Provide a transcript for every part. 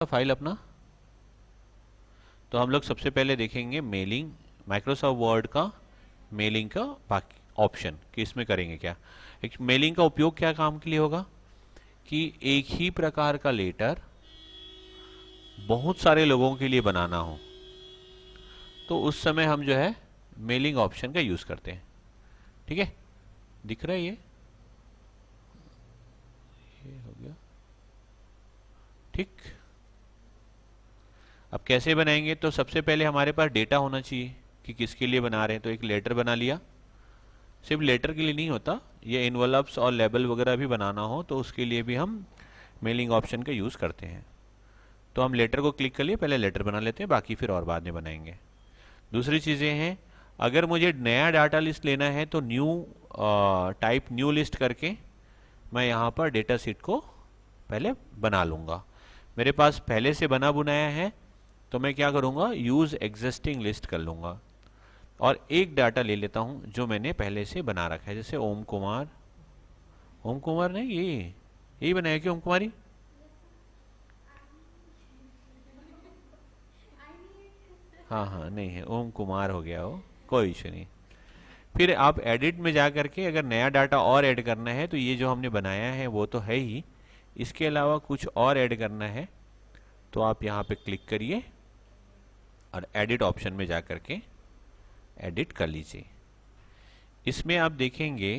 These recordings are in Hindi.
फाइल अपना। तो हम लोग सबसे पहले देखेंगे मेलिंग, माइक्रोसॉफ्ट वर्ड का मेलिंग का बाकी ऑप्शन कि इसमें करेंगे क्या। एक मेलिंग का उपयोग क्या काम के लिए होगा कि एक ही प्रकार का लेटर बहुत सारे लोगों के लिए बनाना हो, तो उस समय हम जो है मेलिंग ऑप्शन का यूज करते हैं। ठीक है, दिख रहा है ये हो गया। ठीक, अब कैसे बनाएंगे, तो सबसे पहले हमारे पास डेटा होना चाहिए कि किसके लिए बना रहे हैं। तो एक लेटर बना लिया। सिर्फ लेटर के लिए नहीं होता, ये इन्वलप्स और लेबल वगैरह भी बनाना हो तो उसके लिए भी हम मेलिंग ऑप्शन का यूज़ करते हैं। तो हम लेटर को क्लिक कर लिए, पहले लेटर बना लेते हैं, बाकी फिर और बाद में बनाएंगे। दूसरी चीज़ें हैं, अगर मुझे नया डाटा लिस्ट लेना है तो न्यू टाइप न्यू लिस्ट करके मैं यहाँ पर डेटा सीट को पहले बना लूँगा। मेरे पास पहले से बना बुनाया है तो मैं क्या करूँगा, यूज़ एग्जिस्टिंग लिस्ट कर लूँगा और एक डाटा ले लेता हूँ जो मैंने पहले से बना रखा है। जैसे ओम कुमार, ओम कुमार ने यही बनाया कि ओम कुमारी। हाँ हाँ, नहीं है, ओम कुमार हो गया वो, कोई इशू नहीं। फिर आप एडिट में जा करके अगर नया डाटा और ऐड करना है तो ये जो हमने बनाया है वो तो है ही, इसके अलावा कुछ और ऐड करना है तो आप यहाँ पे क्लिक करिए और एडिट ऑप्शन में जा करके एडिट कर लीजिए। इसमें आप देखेंगे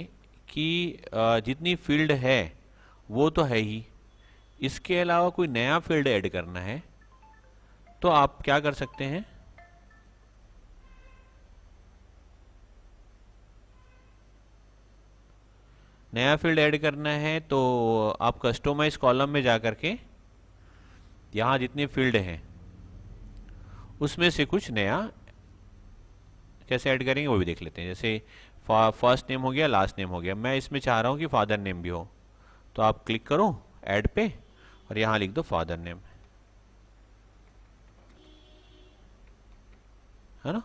कि जितनी फील्ड है वो तो है ही, इसके अलावा कोई नया फील्ड ऐड करना है तो आप क्या कर सकते हैं, नया फील्ड ऐड करना है तो आप कस्टमाइज कॉलम में जा करके यहाँ जितने फील्ड हैं उसमें से कुछ नया कैसे ऐड करेंगे वो भी देख लेते हैं। जैसे फर्स्ट नेम हो गया, लास्ट नेम हो गया, मैं इसमें चाह रहा हूँ कि फादर नेम भी हो, तो आप क्लिक करो ऐड पे और यहाँ लिख दो फादर नेम, है ना।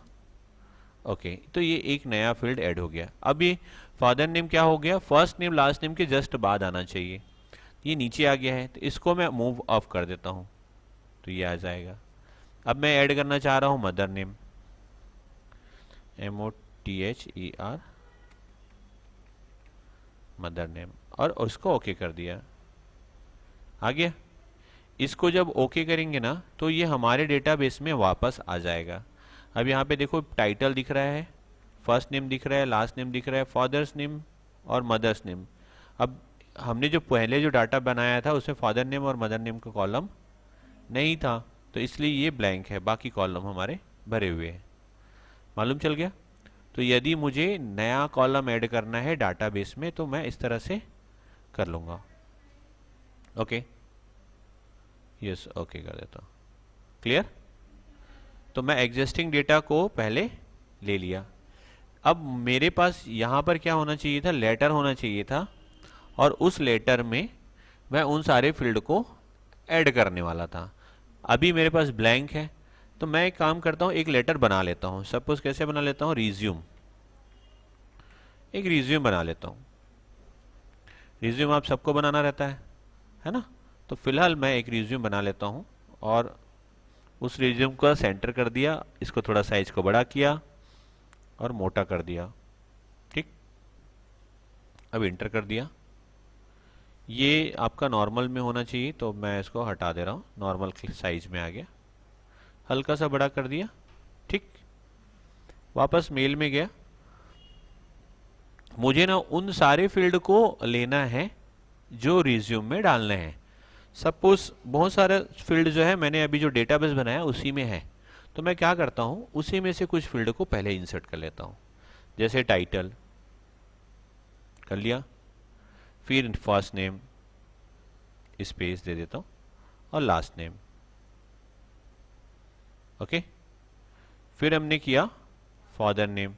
ओके, तो ये एक नया फील्ड ऐड हो गया। अब ये फादर नेम क्या हो गया, फर्स्ट नेम लास्ट नेम के जस्ट बाद आना चाहिए, ये नीचे आ गया है तो इसको मैं मूव ऑफ कर देता हूँ तो ये आ जाएगा। अब मैं ऐड करना चाह रहा हूँ mother name, MOTHER, mother name, और उसको ओके कर दिया, आ गया। इसको जब ओके करेंगे ना तो ये हमारे डेटाबेस में वापस आ जाएगा। अब यहाँ पे देखो टाइटल दिख रहा है, फर्स्ट नेम दिख रहा है, लास्ट नेम दिख रहा है, फादर्स नेम और मदर्स नेम। अब हमने जो पहले जो डाटा बनाया था उसमें फादर नेम और मदर नेम का कॉलम नहीं था तो इसलिए ये ब्लैंक है, बाकी कॉलम हमारे भरे हुए हैं। मालूम चल गया। तो यदि मुझे नया कॉलम ऐड करना है डाटाबेस में तो मैं इस तरह से कर लूँगा। ओके, यस, ओके कर देता हूँ। क्लियर। तो मैं एग्जिस्टिंग डेटा को पहले ले लिया। अब मेरे पास यहाँ पर क्या होना चाहिए था, लेटर होना चाहिए था और उस लेटर में मैं उन सारे फील्ड को ऐड करने वाला था। अभी मेरे पास ब्लैंक है तो मैं एक काम करता हूँ, एक लेटर बना लेता हूँ। सपोज कैसे बना लेता हूँ, रिज्यूम, एक रिज्यूम बना लेता हूँ। रिज्यूम आप सबको बनाना रहता है ना। तो फिलहाल मैं एक रिज्यूम बना लेता हूँ और उस रिज्यूम का सेंटर कर दिया, इसको थोड़ा साइज को बड़ा किया और मोटा कर दिया। ठीक, अब इंटर कर दिया। ये आपका नॉर्मल में होना चाहिए तो मैं इसको हटा दे रहा हूँ, नॉर्मल साइज में आ गया। हल्का सा बड़ा कर दिया। ठीक, वापस मेल में गया। मुझे ना उन सारे फील्ड को लेना है जो रिज्यूम में डालने हैं। सपोज बहुत सारे फील्ड जो है मैंने अभी जो डेटाबेस बनाया उसी में है, तो मैं क्या करता हूँ उसी में से कुछ फील्ड को पहले इंसर्ट कर लेता हूँ। जैसे टाइटल कर लिया, फिर फर्स्ट नेम स्पेस दे देता हूँ और लास्ट नेम। ओके, फिर हमने किया फादर नेम,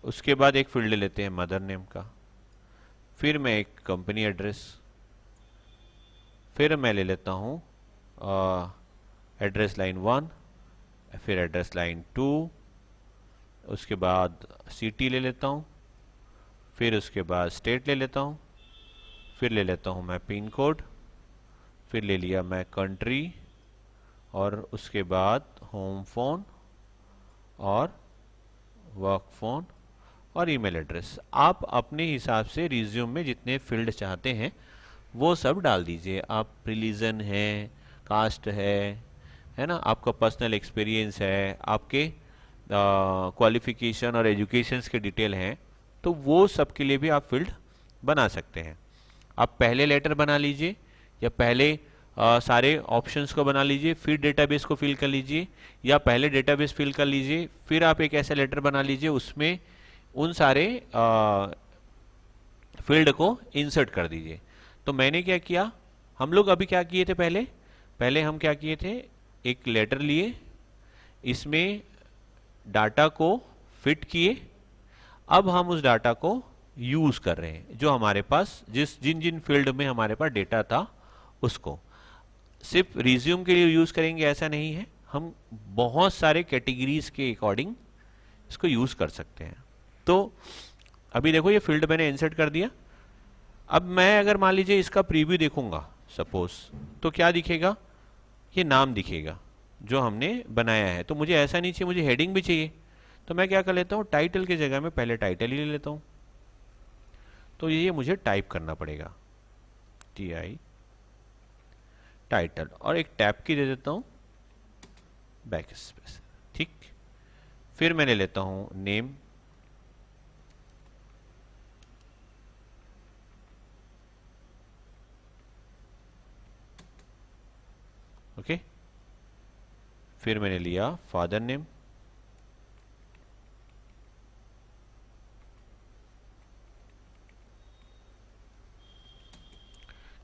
उसके बाद एक फील्ड लेते हैं मदर नेम का, फिर मैं एक कंपनी एड्रेस, फिर मैं ले लेता हूँ एड्रेस लाइन 1, फिर एड्रेस लाइन 2, उसके बाद सिटी ले लेता हूँ, फिर उसके बाद स्टेट ले लेता हूँ, फिर ले लेता हूँ मैं पिन कोड, फिर ले लिया मैं कंट्री और उसके बाद होम फ़ोन और वर्क फ़ोन और ईमेल एड्रेस। आप अपने हिसाब से रिज्यूम में जितने फील्ड चाहते हैं वो सब डाल दीजिए। आप रिलीजन है, कास्ट है ना, आपका पर्सनल एक्सपीरियंस है, आपके क्वालिफिकेशन और एजुकेशंस के डिटेल हैं, तो वो सब के लिए भी आप फील्ड बना सकते हैं। आप पहले लेटर बना लीजिए या पहले सारे ऑप्शंस को बना लीजिए, फिर डेटाबेस को फिल कर लीजिए, या पहले डेटाबेस फिल कर लीजिए फिर आप एक ऐसा लेटर बना लीजिए उसमें उन सारे फील्ड को इंसर्ट कर दीजिए। तो मैंने क्या किया, हम लोग अभी क्या किए थे, पहले पहले हम क्या किए थे, एक लेटर लिए, इसमें डाटा को फिट किए, अब हम उस डाटा को यूज कर रहे हैं, जो हमारे पास जिन जिन फील्ड में हमारे पास डेटा था उसको। सिर्फ रिज्यूम के लिए यूज करेंगे ऐसा नहीं है, हम बहुत सारे कैटेगरीज के अकॉर्डिंग इसको यूज कर सकते हैं। तो अभी देखो ये फील्ड मैंने इंसर्ट कर दिया। अब मैं अगर मान लीजिए इसका प्रीव्यू देखूंगा सपोज, तो क्या दिखेगा, ये नाम दिखेगा जो हमने बनाया है। तो मुझे ऐसा नहीं चाहिए, मुझे हेडिंग भी चाहिए। तो मैं क्या कर लेता हूँ, टाइटल की जगह में पहले टाइटल ही ले लेता हूँ। तो ये मुझे टाइप करना पड़ेगा, TI टाइटल, और एक टैब की दे देता हूँ बैक स्पेस। ठीक, फिर मैंने लेता हूँ नेम, ओके, फिर मैंने लिया फादर नेम,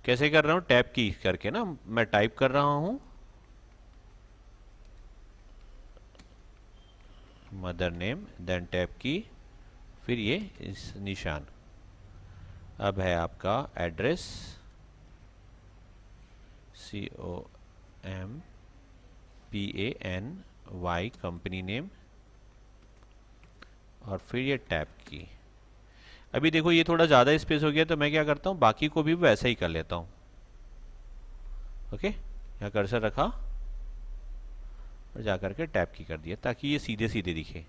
कैसे कर रहा हूं, टैब की करके ना, मैं टाइप कर रहा हूं मदर नेम, देन टैब की, फिर ये इस निशान। अब है आपका एड्रेस, COMPANY कंपनी नेम, और फिर ये टैब की। अभी देखो ये थोड़ा ज़्यादा स्पेस हो गया, तो मैं क्या करता हूँ, बाकी को भी वैसा ही कर लेता हूँ। ओके, यहाँ कर्सर रखा और जा करके टैब की कर दिया, ताकि ये सीधे सीधे दिखे।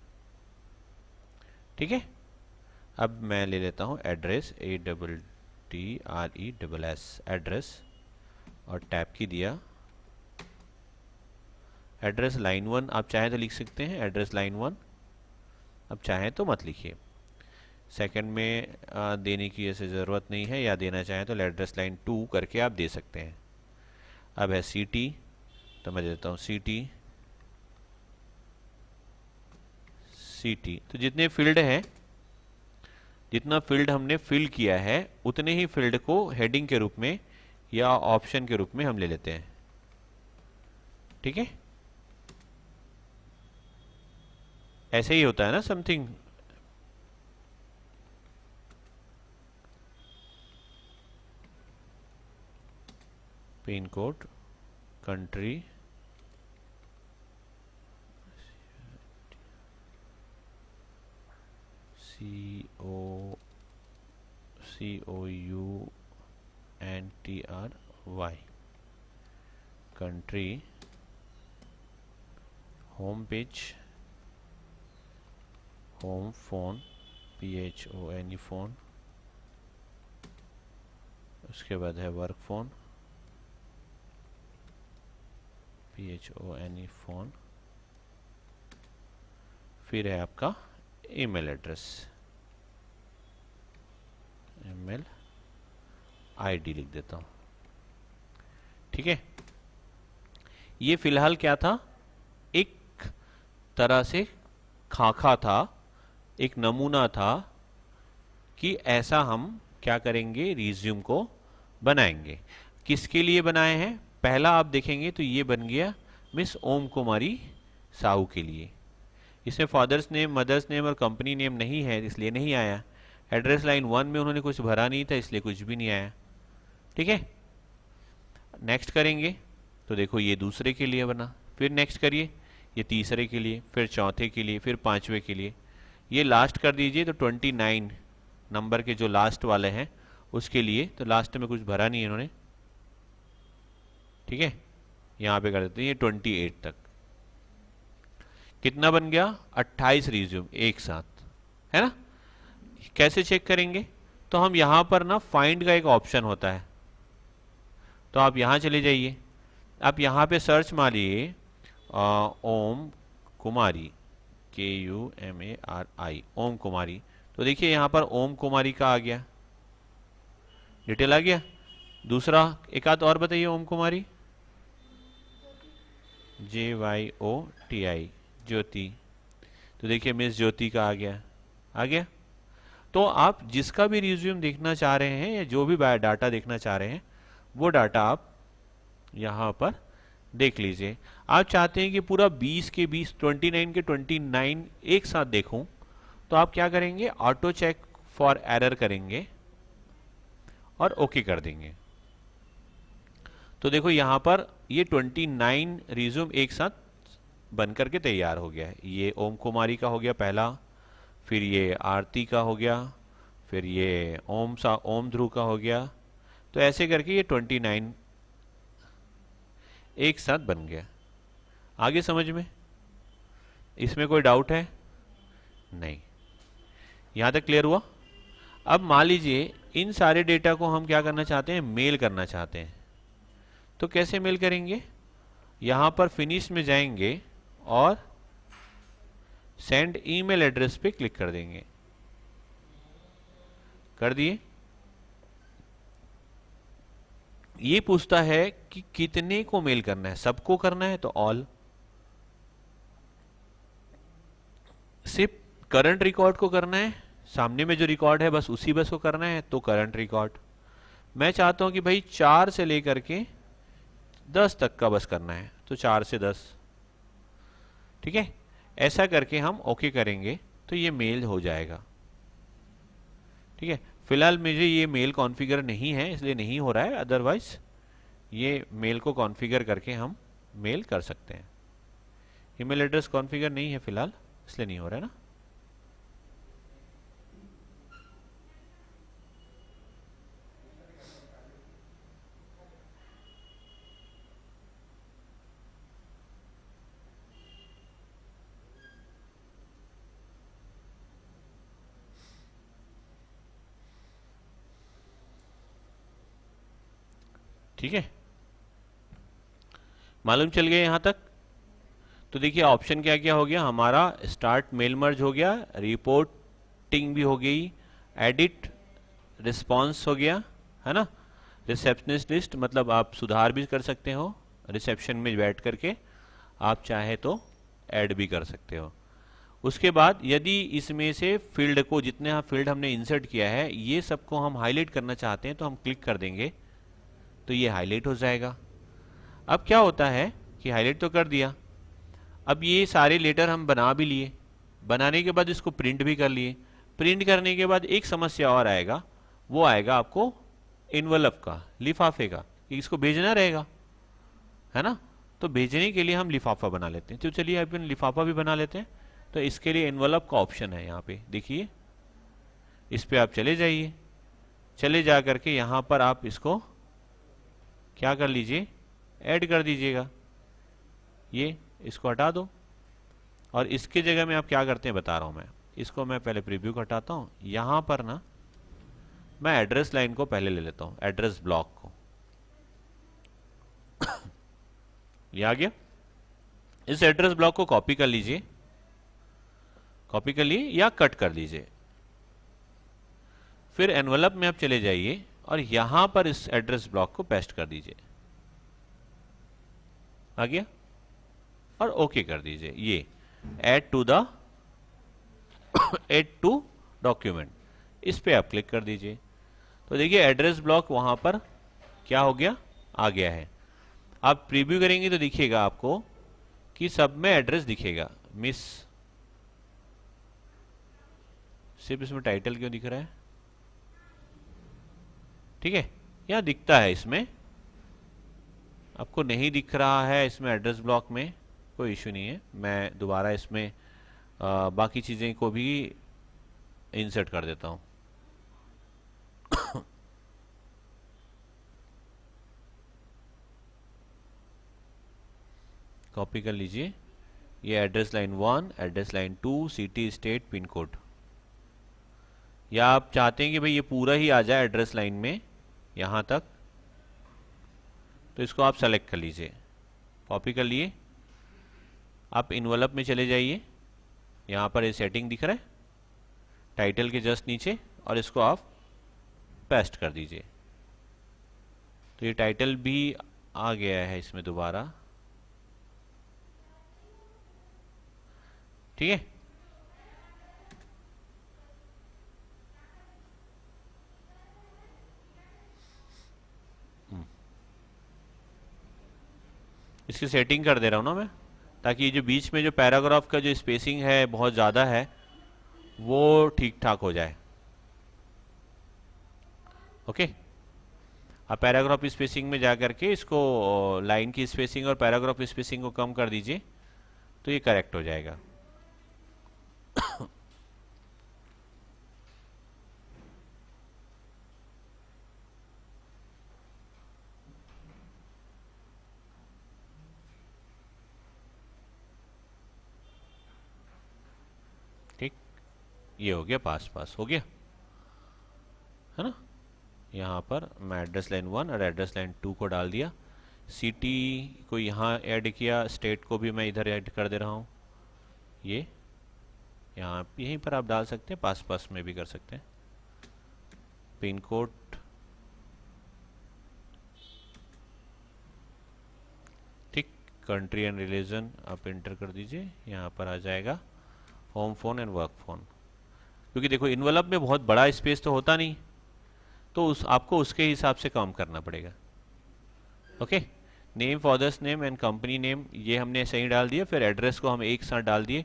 ठीक है, अब मैं ले लेता हूँ एड्रेस, ADDRESS एड्रेस, और टैब की दिया। एड्रेस लाइन 1 आप चाहें तो लिख सकते हैं, एड्रेस लाइन 1, अब चाहें तो मत लिखिए, सेकंड में देने की ऐसे ज़रूरत नहीं है, या देना चाहें तो एड्रेस लाइन 2 करके आप दे सकते हैं। अब है सिटी, तो मैं देता हूँ सिटी। तो जितने फील्ड हैं, जितना फील्ड हमने फिल किया है उतने ही फील्ड को हेडिंग के रूप में या ऑप्शन के रूप में हम ले लेते हैं। ठीक है, ऐसे ही होता है ना something. Pin code, country, COUNTRY, country, home page, home phone, PHONE phone, उसके बाद है वर्क फोन, PHONE फोन, फिर है आपका ईमेल एड्रेस, ईमेल ID लिख देता हूँ। ठीक है, ये फिलहाल क्या था, एक तरह से खाका था, एक नमूना था कि ऐसा हम क्या करेंगे, रिज्यूम को बनाएंगे। किसके लिए बनाए हैं, पहला आप देखेंगे तो ये बन गया मिस ओम कुमारी साहू के लिए। इसमें फादर्स नेम, मदर्स नेम और कंपनी नेम नहीं है, इसलिए नहीं आया। एड्रेस लाइन 1 में उन्होंने कुछ भरा नहीं था, इसलिए कुछ भी नहीं आया। ठीक है, नेक्स्ट करेंगे तो देखो ये दूसरे के लिए बना, फिर नेक्स्ट करिए, ये तीसरे के लिए, फिर चौथे के लिए, फिर पांचवे के लिए, ये लास्ट कर दीजिए तो 29 नंबर के जो लास्ट वाले हैं उसके लिए। तो लास्ट में कुछ भरा नहीं है इन्होंने, ठीक है, यहाँ पे कर देते हैं ये 28 तक। कितना बन गया? 28 रिज्यूम एक साथ, है ना। कैसे चेक करेंगे? तो हम यहाँ पर ना फाइंड का एक ऑप्शन होता है, तो आप यहाँ चले जाइए, आप यहाँ पे सर्च मारिए ओम कुमारी, KUMARI, ओम कुमारी। तो देखिए यहाँ पर ओम कुमारी का आ गया, डिटेल आ गया। दूसरा एक आध और बताइए, ओम कुमारी, JYOTI, ज्योति। तो देखिए मिस ज्योति का आ गया, आ गया। तो आप जिसका भी रिज्यूम देखना चाह रहे हैं या जो भी डाटा देखना चाह रहे हैं वो डाटा आप यहाँ पर देख लीजिए। आप चाहते हैं कि पूरा 20 के 20, 29 के 29 एक साथ देखूं, तो आप क्या करेंगे? ऑटो चेक फॉर एरर करेंगे और ओके कर देंगे। तो देखो यहाँ पर ये 29 रिज्यूम एक साथ बन करके तैयार हो गया है। ये ओम कुमारी का हो गया पहला, फिर ये आरती का हो गया, फिर ये ओम ध्रुव का हो गया। तो ऐसे करके ये 29 एक साथ बन गया। आगे समझ में? इसमें कोई डाउट है? नहीं, यहाँ तक क्लियर हुआ। अब मान लीजिए इन सारे डेटा को हम क्या करना चाहते हैं? मेल करना चाहते हैं। तो कैसे मेल करेंगे? यहाँ पर फिनिश में जाएंगे और सेंड ईमेल एड्रेस पे क्लिक कर देंगे। कर दिए। ये पूछता है कि कितने को मेल करना है, सबको करना है तो ऑल, सिर्फ करंट रिकॉर्ड को करना है, सामने में जो रिकॉर्ड है बस उसी बस को करना है तो करंट रिकॉर्ड। मैं चाहता हूं कि भाई 4 से लेकर के 10 तक का बस करना है, तो 4 से 10, ठीक है। ऐसा करके हम ओके करेंगे तो ये मेल हो जाएगा, ठीक है। फिलहाल मुझे ये मेल कॉन्फ़िगर नहीं है इसलिए नहीं हो रहा है, अदरवाइज ये मेल को कॉन्फ़िगर करके हम मेल कर सकते हैं। ईमेल एड्रेस कॉन्फ़िगर नहीं है फिलहाल, इसलिए नहीं हो रहा है ना। ठीक है, मालूम चल गया यहाँ तक। तो देखिए ऑप्शन क्या क्या हो गया हमारा, स्टार्ट मेल मर्ज हो गया, रिपोर्टिंग भी हो गई, एडिट रिस्पॉन्स हो गया, है ना। रिसेप्शनिस्ट लिस्ट मतलब आप सुधार भी कर सकते हो, रिसेप्शन में बैठ करके आप चाहे तो ऐड भी कर सकते हो। उसके बाद यदि इसमें से फील्ड को, जितने फील्ड हमने इंसर्ट किया है ये सबको हम हाईलाइट करना चाहते हैं तो हम क्लिक कर देंगे तो ये हाईलाइट हो जाएगा। अब क्या होता है कि हाईलाइट तो कर दिया, अब ये सारे लेटर हम बना भी लिए, बनाने के बाद इसको प्रिंट भी कर लिए। प्रिंट करने के बाद एक समस्या और आएगा, वो आएगा आपको इन्वेलप का, लिफाफे का, कि इसको भेजना रहेगा, है ना। तो भेजने के लिए हम लिफाफा बना लेते हैं। तो चलिए अपन लिफाफा भी बना लेते हैं। तो इसके लिए इन्वेलप का ऑप्शन है यहाँ पे, देखिए इस पे आप चले जाइए, चले जा करके यहाँ पर आप इसको क्या कर लीजिए, ऐड कर दीजिएगा। ये इसको हटा दो और इसके जगह में आप क्या करते हैं बता रहा हूं मैं। इसको मैं पहले प्रीव्यू को हटाता हूं, यहां पर ना मैं एड्रेस लाइन को पहले ले लेता हूं, एड्रेस ब्लॉक को। ये आ गया। इस एड्रेस ब्लॉक को कॉपी कर लीजिए, कॉपी कर लिए या कट कर लीजिए। फिर एनवलप में आप चले जाइए और यहां पर इस एड्रेस ब्लॉक को पेस्ट कर दीजिए, आ गया। और ओके कर दीजिए। ये ऐड टू डॉक्यूमेंट, इस पे आप क्लिक कर दीजिए। तो देखिए एड्रेस ब्लॉक वहां पर क्या हो गया, आ गया है। आप प्रीव्यू करेंगे तो दिखेगा आपको कि सब में एड्रेस दिखेगा। मिस, सिर्फ इसमें टाइटल क्यों दिख रहा है? ठीक है, यहां दिखता है, इसमें आपको नहीं दिख रहा है। इसमें एड्रेस ब्लॉक में कोई इशू नहीं है, मैं दोबारा इसमें बाकी चीज़ें को भी इंसर्ट कर देता हूं। कॉपी कर लीजिए, ये address line 1, address line 2, city, state, pin code. या आप चाहते हैं कि भाई ये पूरा ही आ जाए एड्रेस लाइन में यहाँ तक, तो इसको आप सेलेक्ट कर लीजिए। कॉपी कर लिए, आप इन्वेलप में चले जाइए, यहाँ पर ये सेटिंग दिख रहा है टाइटल के जस्ट नीचे, और इसको आप पेस्ट कर दीजिए। तो ये टाइटल भी आ गया है इसमें दोबारा, ठीक है। इसकी सेटिंग कर दे रहा हूँ ना मैं, ताकि ये जो बीच में जो पैराग्राफ का जो स्पेसिंग है बहुत ज़्यादा है वो ठीक ठाक हो जाए। ओके, आप पैराग्राफ स्पेसिंग में जा करके इसको लाइन की स्पेसिंग और पैराग्राफ स्पेसिंग को कम कर दीजिए, तो ये करेक्ट हो जाएगा। ठीक, ये हो गया, पास पास हो गया, है ना। यहाँ पर मैं एड्रेस लाइन 1 और एड्रेस लाइन 2 को डाल दिया, सिटी को यहाँ ऐड किया, स्टेट को भी मैं इधर ऐड कर दे रहा हूँ। ये यहाँ यहीं पर आप डाल सकते हैं, पास पास में भी कर सकते हैं। पिन कोड, ठीक, कंट्री एंड रिलीजन आप इंटर कर दीजिए, यहाँ पर आ जाएगा home phone and work phone. क्योंकि देखो इन्वेलप में बहुत बड़ा स्पेस तो होता नहीं, तो आपको उसके हिसाब से काम करना पड़ेगा। Okay, name, father's name and company name ये हमने सही डाल दिया, फिर एड्रेस को हम एक साथ डाल दिए।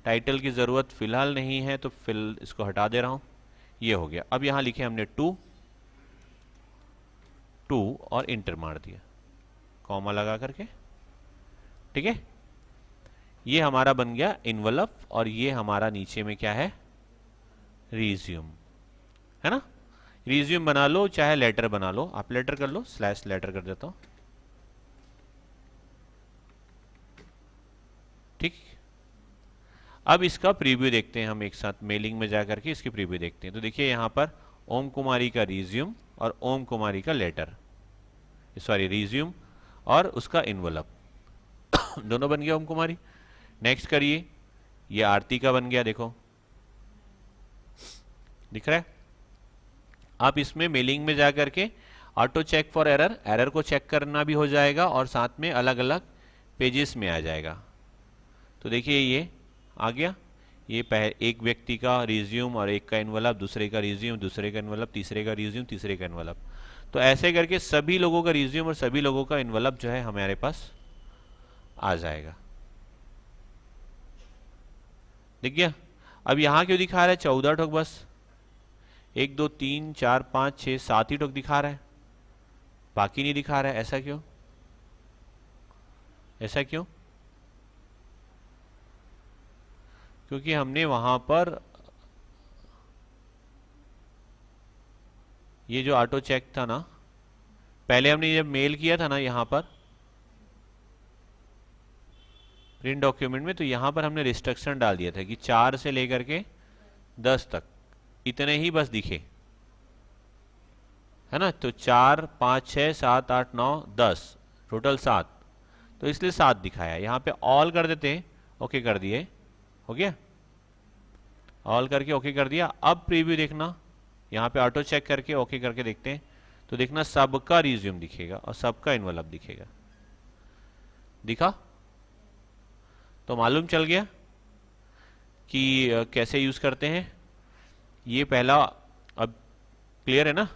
टाइटल की ज़रूरत फ़िलहाल नहीं है तो इसको हटा दे रहा हूँ, ये हो गया। अब यहाँ लिखे हमने 2 और इंटर मार दिया कॉमा लगा करके, ठीक है। ये हमारा बन गया इन्वेलप, और ये हमारा नीचे में क्या है, रिज्यूम, है ना। रिज्यूम बना लो चाहे लेटर बना लो, आप लेटर कर लो, स्लैश लेटर कर देता हूं, ठीक। अब इसका प्रीव्यू देखते हैं हम एक साथ, मेलिंग में जाकर के इसकी प्रीव्यू देखते हैं। तो देखिए यहाँ पर ओम कुमारी का रिज्यूम और ओम कुमारी का लेटर, सॉरी रिज्यूम और उसका इन्वेलप दोनों बन गया ओम कुमारी। नेक्स्ट करिए, ये आरती का बन गया, देखो दिख रहा है। आप इसमें मेलिंग में जाकर के auto check for error, error को चेक करना भी हो जाएगा और साथ में अलग अलग पेजेस में आ जाएगा। तो देखिए ये आ गया, ये एक व्यक्ति का रिज्यूम और एक का इन्वेलप, दूसरे का रिज्यूम, दूसरे का इन्वेलप, तीसरे का रिज्यूम, तीसरे का इन्वेलप। तो ऐसे करके सभी लोगों का रिज्यूम और सभी लोगों का इन्वेलप जो है हमारे पास आ जाएगा। दिख गया। अब यहाँ क्यों दिखा रहा है 14 ठोक, बस 1 2 3 4 5 6 7 ही ठोक दिखा रहा है, बाकी नहीं दिखा रहा है, ऐसा क्यों, ऐसा क्यों? क्योंकि हमने वहां पर ये जो ऑटो चेक था ना, पहले हमने जब मेल किया था ना यहाँ पर प्रिंट डॉक्यूमेंट में, तो यहाँ पर हमने रिस्ट्रिक्शन डाल दिया था कि 4 से लेकर के 10 तक इतने ही बस दिखे, है ना। तो 4 5 6 7 8 9 10 टोटल 7, तो इसलिए 7 दिखाया। यहाँ पे ऑल कर देते हैं, ओके कर दिए, हो गया, ऑल करके ओके कर दिया। अब प्रीव्यू देखना, यहाँ पे ऑटो चेक करके ओके करके देखते हैं, तो देखना सबका रिज्यूम दिखेगा और सबका इन्वेलप दिखेगा। दिखा तो मालूम चल गया कि कैसे यूज करते हैं। ये पहला अब क्लियर है ना।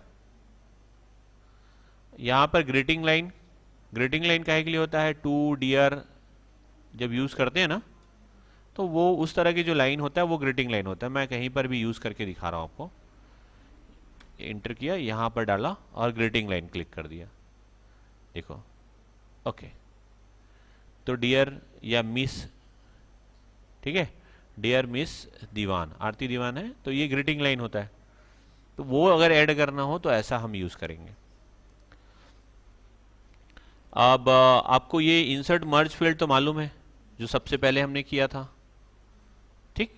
यहां पर ग्रीटिंग लाइन, ग्रीटिंग लाइन काहे के लिए होता है, टू डियर जब यूज करते हैं ना, तो वो उस तरह की जो लाइन होता है वो ग्रीटिंग लाइन होता है। मैं कहीं पर भी यूज करके दिखा रहा हूं आपको, इंटर किया, यहां पर डाला और ग्रीटिंग लाइन क्लिक कर दिया, देखो ओके। तो डियर या मिस, ठीक है, डियर मिस दीवान, आरती दीवान है, तो ये ग्रीटिंग लाइन होता है। तो वो अगर ऐड करना हो तो ऐसा हम यूज करेंगे। अब आपको ये इंसर्ट मर्ज फील्ड तो मालूम है, जो सबसे पहले हमने किया था, ठीक।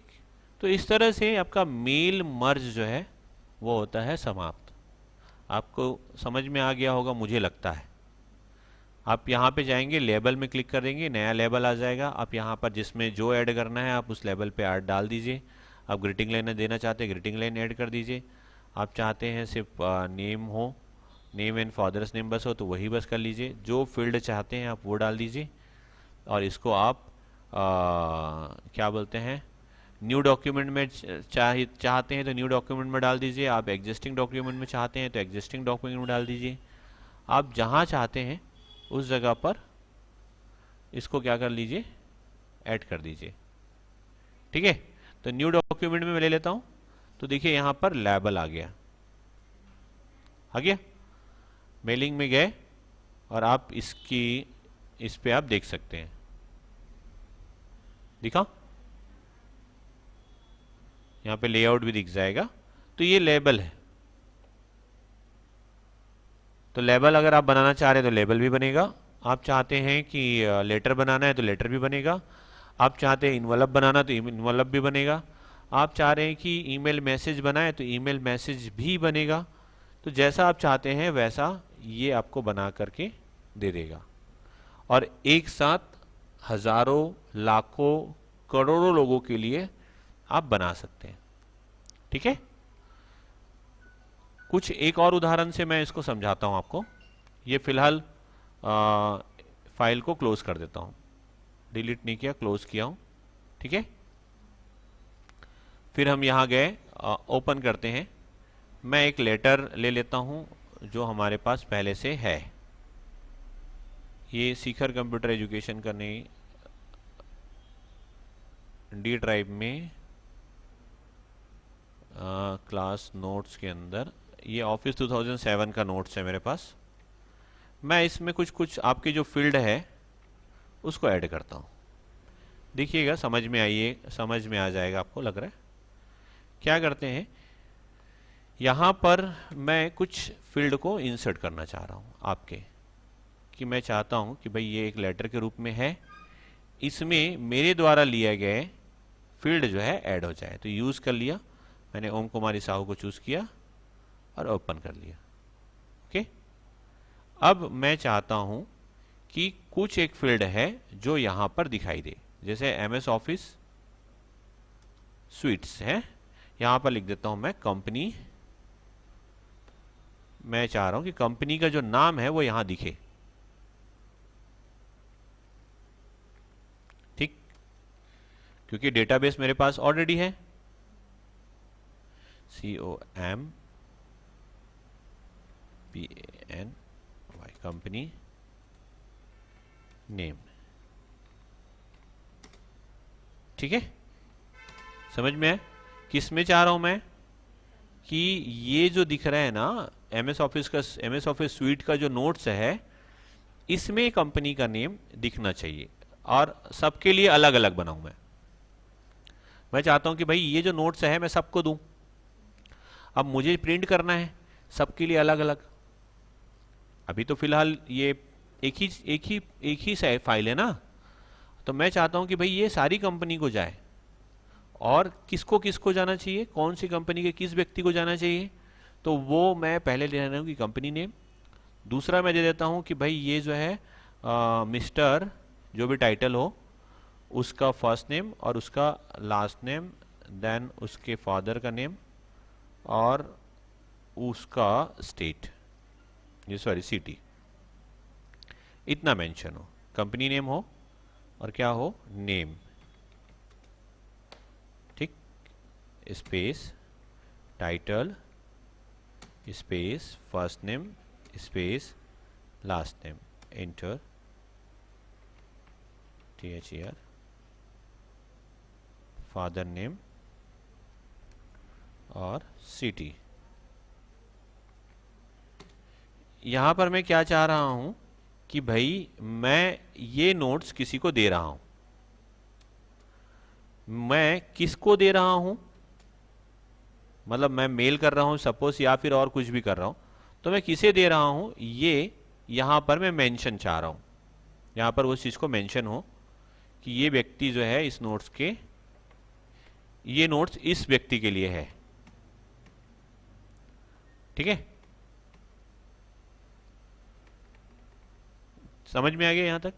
तो इस तरह से आपका मेल मर्ज जो है वो होता है समाप्त। आपको समझ में आ गया होगा मुझे लगता है। आप यहाँ पे जाएंगे, लेबल में क्लिक करेंगे, नया लेबल आ जाएगा। आप यहाँ पर जिसमें जो ऐड करना है आप उस लेबल पे ऐड डाल दीजिए। आप ग्रीटिंग लाइन देना चाहते हैं, ग्रीटिंग लाइन ऐड कर दीजिए। आप चाहते हैं सिर्फ नेम हो, नेम एंड फादर्स नेम बस हो, तो वही बस कर लीजिए। जो फील्ड चाहते हैं आप वो डाल दीजिए। और इसको आप क्या बोलते हैं, न्यू डॉक्यूमेंट में चाहते हैं तो न्यू डॉक्यूमेंट में डाल दीजिए। आप एग्जिस्टिंग डॉक्यूमेंट में चाहते हैं तो एग्जिस्टिंग डॉक्यूमेंट में डाल दीजिए। आप जहाँ चाहते हैं उस जगह पर इसको क्या कर लीजिए, ऐड कर दीजिए, ठीक है। तो न्यू डॉक्यूमेंट में मैं ले लेता हूँ, तो देखिए यहाँ पर लेबल आ गया, मेलिंग में गए और आप इस पे आप देख सकते हैं, दिखा, यहाँ पे लेआउट भी दिख जाएगा। तो ये लेबल है। तो लेबल अगर आप बनाना चाह रहे हैं तो लेबल भी बनेगा। आप चाहते हैं कि लेटर बनाना है तो लेटर भी बनेगा। आप चाहते हैं इनवलप बनाना तो इनवलप भी बनेगा। आप चाह रहे हैं कि ईमेल मैसेज बनाए तो ईमेल मैसेज भी बनेगा। तो जैसा आप चाहते हैं वैसा ये आपको बना करके दे देगा। और एक साथ हजारों, लाखों, करोड़ों लोगों के लिए आप बना सकते हैं, ठीक है। कुछ एक और उदाहरण से मैं इसको समझाता हूं आपको। ये फिलहाल फाइल को क्लोज कर देता हूं, डिलीट नहीं किया, क्लोज किया हूं, ठीक है। फिर हम यहां गए, ओपन करते हैं। मैं एक लेटर ले लेता हूं जो हमारे पास पहले से है। ये शिखर कंप्यूटर एजुकेशन का नहीं, डी ड्राइव में क्लास नोट्स के अंदर ये ऑफिस 2007 का नोट्स है मेरे पास। मैं इसमें कुछ आपकी जो फील्ड है उसको ऐड करता हूँ। देखिएगा, समझ में आ जाएगा आपको, लग रहा है। क्या करते हैं, यहाँ पर मैं कुछ फील्ड को इंसर्ट करना चाह रहा हूँ आपके, कि मैं चाहता हूँ कि भाई ये एक लेटर के रूप में है, इसमें मेरे द्वारा लिया गए फील्ड जो है ऐड हो जाए। तो यूज़ कर लिया, मैंने ओम कुमारी साहू को चूज़ किया और ओपन कर लिया, ओके। अब मैं चाहता हूं कि कुछ एक फील्ड है जो यहां पर दिखाई दे, जैसे एमएस ऑफिस स्वीट्स है, यहां पर लिख देता हूं मैं कंपनी। मैं चाह रहा हूं कि कंपनी का जो नाम है वो यहां दिखे, ठीक, क्योंकि डेटाबेस मेरे पास ऑलरेडी है। COMPANY कंपनी नेम, ठीक है। समझ में है किस में चाह रहा हूं मैं, कि ये जो दिख रहा है ना एमएस ऑफिस स्वीट का जो नोट्स है, इसमें कंपनी का नेम दिखना चाहिए। और सबके लिए अलग अलग बनाऊं मैं चाहता हूं कि भाई ये जो नोट्स है मैं सबको दूं। अब मुझे प्रिंट करना है सबके लिए अलग अलग। अभी तो फिलहाल ये एक ही फाइल है ना, तो मैं चाहता हूं कि भाई ये सारी कंपनी को जाए। और किसको किसको जाना चाहिए, कौन सी कंपनी के किस व्यक्ति को जाना चाहिए, तो वो मैं पहले ले रहा हूं कि कंपनी नेम। दूसरा मैं दे देता हूं कि भाई ये जो है मिस्टर जो भी टाइटल हो उसका फर्स्ट नेम और उसका लास्ट नेम, देन उसके फादर का नेम और उसका स्टेट, ये सॉरी सिटी, इतना मेंशन हो। कंपनी नेम हो और क्या हो, नेम, ठीक, space title space first name space last name, enter, THER, father name और सिटी। यहां पर मैं क्या चाह रहा हूं कि भाई मैं ये नोट्स किसी को दे रहा हूं। मैं किसको दे रहा हूं, मतलब मैं मेल कर रहा हूं सपोज, या फिर और कुछ भी कर रहा हूं, तो मैं किसे दे रहा हूं, ये यहाँ पर मैं मेंशन चाह रहा हूँ, यहाँ पर उस चीज़ को मेंशन हो कि ये व्यक्ति जो है इस नोट्स के, ये नोट्स इस व्यक्ति के लिए है। ठीक है, समझ में आ गया यहाँ तक।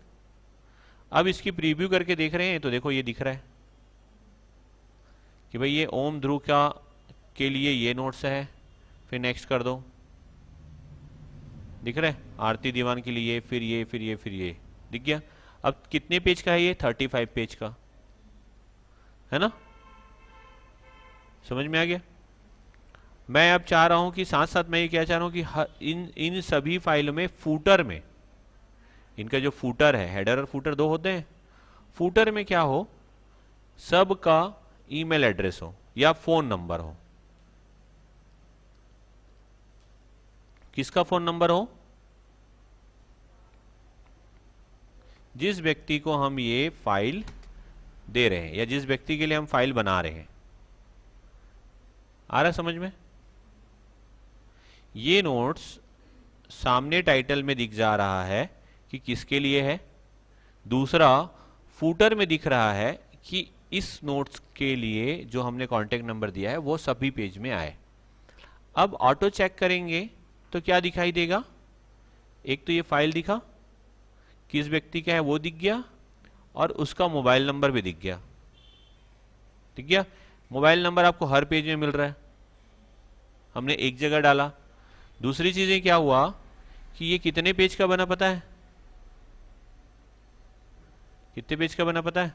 अब इसकी प्रीव्यू करके देख रहे हैं तो देखो ये दिख रहा है कि भाई ये ओम ध्रुव का के लिए ये नोट्स है। फिर नेक्स्ट कर दो, दिख रहा है, आरती दीवान के लिए, फिर ये फिर ये फिर ये, दिख गया। अब कितने पेज का है ये? 35 पेज का है ना, समझ में आ गया। मैं अब चाह रहा हूं कि साथ साथ मैं ये क्या चाह रहा हूं कि इन सभी फाइलों में फूटर में, इनका जो फूटर है, हेडर और फूटर दो होते हैं, फूटर में क्या हो, सबका ईमेल एड्रेस हो या फोन नंबर हो। किसका फोन नंबर हो? जिस व्यक्ति को हम ये फाइल दे रहे हैं या जिस व्यक्ति के लिए हम फाइल बना रहे हैं। आ रहा समझ में? ये नोट्स सामने टाइटल में दिख जा रहा है कि किसके लिए है, दूसरा फूटर में दिख रहा है कि इस नोट्स के लिए जो हमने कांटेक्ट नंबर दिया है वो सभी पेज में आए। अब ऑटो चेक करेंगे तो क्या दिखाई देगा, एक तो ये फाइल दिखा, किस व्यक्ति का है वो दिख गया, और उसका मोबाइल नंबर भी दिख गया। दिख गया, मोबाइल नंबर आपको हर पेज में मिल रहा है, हमने एक जगह डाला। दूसरी चीजें क्या हुआ कि ये कितने पेज का बना पता है? कितने पेज का बना पता है?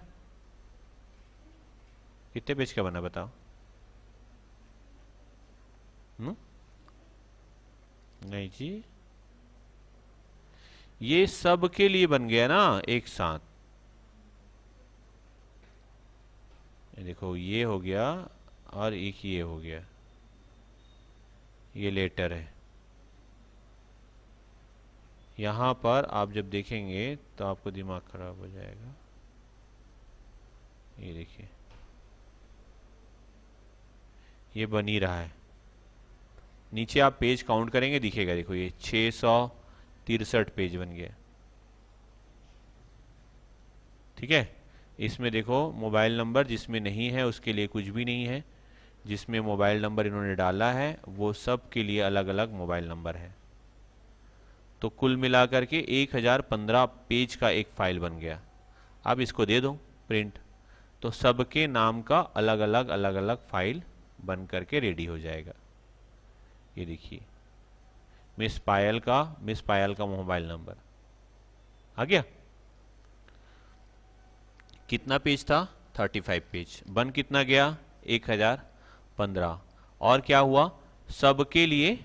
कितने पेज का बना बताओ? नहीं जी, ये सब के लिए बन गया ना एक साथ। ये देखो ये हो गया और एक ये हो गया, ये लेटर है। यहां पर आप जब देखेंगे तो आपको दिमाग खराब हो जाएगा। ये देखिए ये बन ही रहा है। नीचे आप पेज काउंट करेंगे दिखेगा, देखो ये 663 पेज बन गया। ठीक है, इसमें देखो मोबाइल नंबर जिसमें नहीं है उसके लिए कुछ भी नहीं है, जिसमें मोबाइल नंबर इन्होंने डाला है वो सब के लिए अलग अलग मोबाइल नंबर है। तो कुल मिलाकर के 1015 पेज का एक फाइल बन गया। अब इसको दे दो प्रिंट, तो सबके नाम का अलग अलग फाइल बन करके रेडी हो जाएगा। ये देखिए मिस पायल का मोबाइल नंबर आ गया। कितना पेज था? 35 पेज। बन कितना गया? 1015। और क्या हुआ? सबके लिए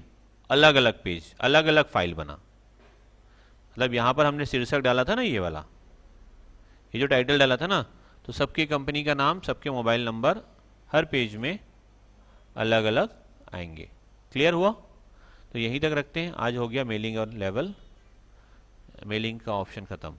अलग अलग पेज, अलग अलग फाइल बना। मतलब यहां पर हमने शीर्षक डाला था ना, ये वाला, ये जो टाइटल डाला था ना, तो सबकी कंपनी का नाम, सबके मोबाइल नंबर हर पेज में अलग अलग आएंगे। क्लियर हुआ? तो यहीं तक रखते हैं। आज हो गया मेलिंग और लेवल, मेलिंग का ऑप्शन खत्म।